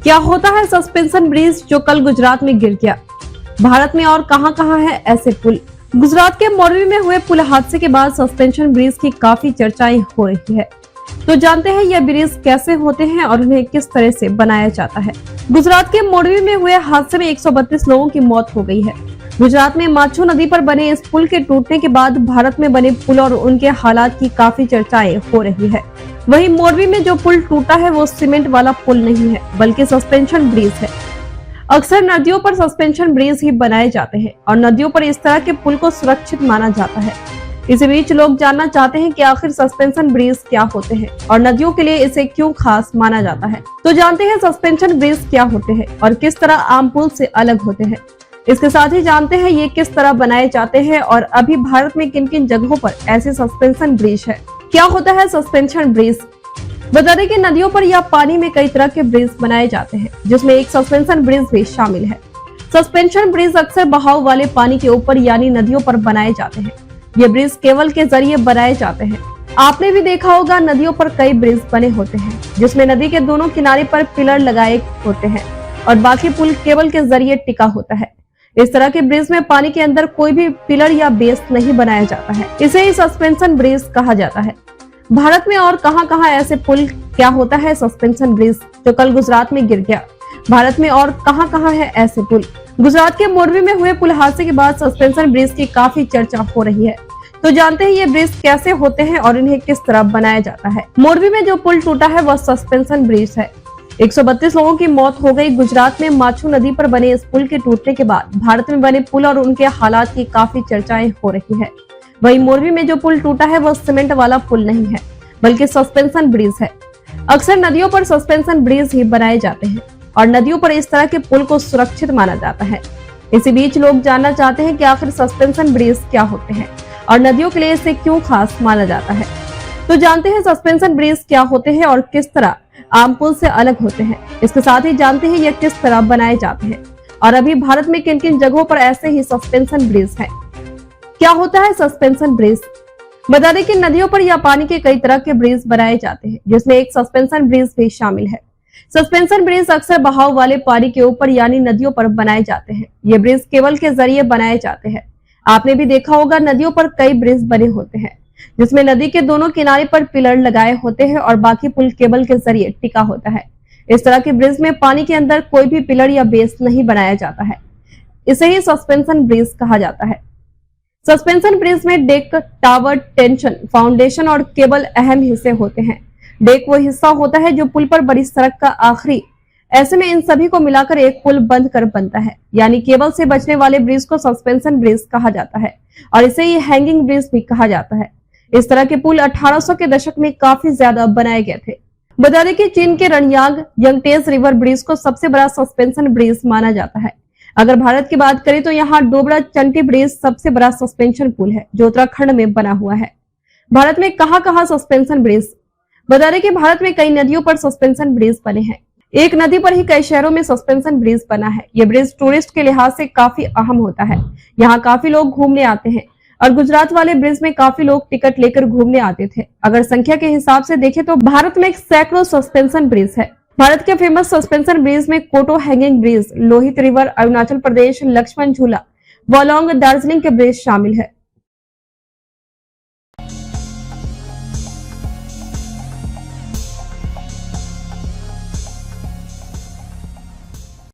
क्या होता है सस्पेंशन ब्रिज जो कल गुजरात में गिर गया? भारत में और कहां-कहां है ऐसे पुल? गुजरात के मोरबी में हुए पुल हादसे के बाद सस्पेंशन ब्रिज की काफी चर्चाएं हो रही है। तो जानते हैं यह ब्रिज कैसे होते हैं और उन्हें किस तरह से बनाया जाता है। गुजरात के मोरबी में हुए हादसे में 132 लोगों की मौत हो गई है। गुजरात में माछो नदी पर बने इस पुल के टूटने के बाद भारत में बने पुल और उनके हालात की काफी चर्चाएं हो रही है। वहीं मोरबी में जो पुल टूटा है वो सीमेंट वाला पुल नहीं है बल्कि सस्पेंशन ब्रिज है। अक्सर नदियों पर सस्पेंशन ब्रिज ही बनाए जाते हैं और नदियों पर इस तरह के पुल को सुरक्षित माना जाता है। इसी बीच लोग जानना चाहते हैं कि आखिर सस्पेंशन ब्रिज क्या होते हैं और नदियों के लिए इसे क्यों खास माना जाता है। तो जानते हैं सस्पेंशन ब्रिज क्या होते हैं और किस तरह आम पुल से अलग होते हैं। इसके साथ ही जानते हैं ये किस तरह बनाए जाते हैं और अभी भारत में किन किन जगहों पर ऐसे सस्पेंशन ब्रिज है। क्या होता है सस्पेंशन ब्रिज? बता दें कि नदियों पर या पानी में कई तरह के ब्रिज बनाए जाते हैं जिसमें एक सस्पेंशन ब्रिज भी शामिल है। सस्पेंशन ब्रिज अक्सर बहाव वाले पानी के ऊपर यानी नदियों पर बनाए जाते हैं। ये ब्रिज केबल के जरिए बनाए जाते हैं। आपने भी देखा होगा नदियों पर कई ब्रिज बने होते हैं जिसमें नदी के दोनों किनारे पर पिलर लगाए होते हैं और बाकी पुल केबल के जरिए टिका होता है। इस तरह के ब्रिज में पानी के अंदर कोई भी पिलर या बेस नहीं बनाया जाता है। इसे ही सस्पेंशन ब्रिज कहा जाता है। भारत में और कहां-कहां ऐसे पुल? क्या होता है सस्पेंशन ब्रिज जो कल गुजरात में गिर गया? भारत में और कहां-कहां है ऐसे पुल? गुजरात के मोरबी में हुए पुल हादसे के बाद सस्पेंशन ब्रिज की काफी चर्चा हो रही है। तो जानते हैं ये ब्रिज कैसे होते हैं और इन्हें किस तरह बनाया जाता है। मोरबी में जो पुल टूटा है वह सस्पेंशन ब्रिज है। 132 लोगों की मौत हो गई। गुजरात में माछो नदी पर बने इस पुल के टूटने के बाद भारत में बने पुल और उनके हालात की काफी चर्चाएं हो रही है। वहीं मोरबी में जो पुल टूटा है वह सीमेंट वाला पुल नहीं है बल्कि सस्पेंशन ब्रिज है। अक्सर नदियों पर सस्पेंशन ब्रिज ही बनाए जाते हैं और नदियों पर इस तरह के पुल को सुरक्षित माना जाता है। इसी बीच लोग जानना चाहते हैं कि आखिर सस्पेंशन ब्रिज क्या होते हैं और नदियों के लिए इसे क्यों खास माना जाता है। तो जानते हैं सस्पेंशन ब्रिज क्या होते हैं और किस तरह आम पुल से अलग होते हैं। इसके साथ ही जानते हैं यह किस तरह बनाए जाते हैं और अभी भारत में किन किन जगहों पर ऐसे ही सस्पेंशन ब्रिज है। क्या होता है सस्पेंशन ब्रिज? बता दें कि नदियों पर या पानी के कई तरह के ब्रिज बनाए जाते हैं जिसमें एक सस्पेंशन ब्रिज भी शामिल है। सस्पेंशन ब्रिज अक्सर बहाव वाले पानी के ऊपर यानी नदियों पर बनाए जाते हैं। ये ब्रिज केबल के जरिए बनाए जाते हैं। आपने भी देखा होगा नदियों पर कई ब्रिज बने होते हैं जिसमें नदी के दोनों किनारे पर पिलर लगाए होते हैं और बाकी पुल केबल के जरिए टिका होता है। इस तरह के ब्रिज में पानी के अंदर कोई भी पिलर या बेस नहीं बनाया जाता है। इसे ही सस्पेंशन ब्रिज कहा जाता है। सस्पेंशन ब्रिज में डेक, टावर, टेंशन, फाउंडेशन और केबल अहम हिस्से होते हैं। डेक वो हिस्सा होता है जो पुल पर बड़ी सड़क का आखिरी। ऐसे में इन सभी को मिलाकर एक पुल बंद कर बनता है यानी केबल से बचने वाले ब्रिज को सस्पेंशन ब्रिज कहा जाता है और इसे ही हैंगिंग ब्रिज भी कहा जाता है। इस तरह के पुल 1800 के दशक में काफी ज्यादा बनाए गए थे। बता दें कि चीन के रनयांग यंगटेज रिवर ब्रिज को सबसे बड़ा सस्पेंशन ब्रिज माना जाता है। अगर भारत की बात करें तो यहाँ डोबरा चंटी ब्रिज सबसे बड़ा सस्पेंशन पुल है जो उत्तराखंड में बना हुआ है। भारत में कहां-कहां सस्पेंशन ब्रिज? बता दें कि भारत में कई नदियों पर सस्पेंशन ब्रिज बने हैं। एक नदी पर ही कई शहरों में सस्पेंशन ब्रिज बना है। ये ब्रिज टूरिस्ट के लिहाज से काफी अहम होता है। यहाँ काफी लोग घूमने आते हैं और गुजरात वाले ब्रिज में काफी लोग टिकट लेकर घूमने आते थे। अगर संख्या के हिसाब से देखें तो भारत में सैकड़ों सस्पेंशन ब्रिज है। भारत के फेमस सस्पेंशन ब्रिज में Koto hanging bridge, Lohit river, Arunachal Pradesh, Lakshman Jhula, Walong, Darjeeling के ब्रिज शामिल है।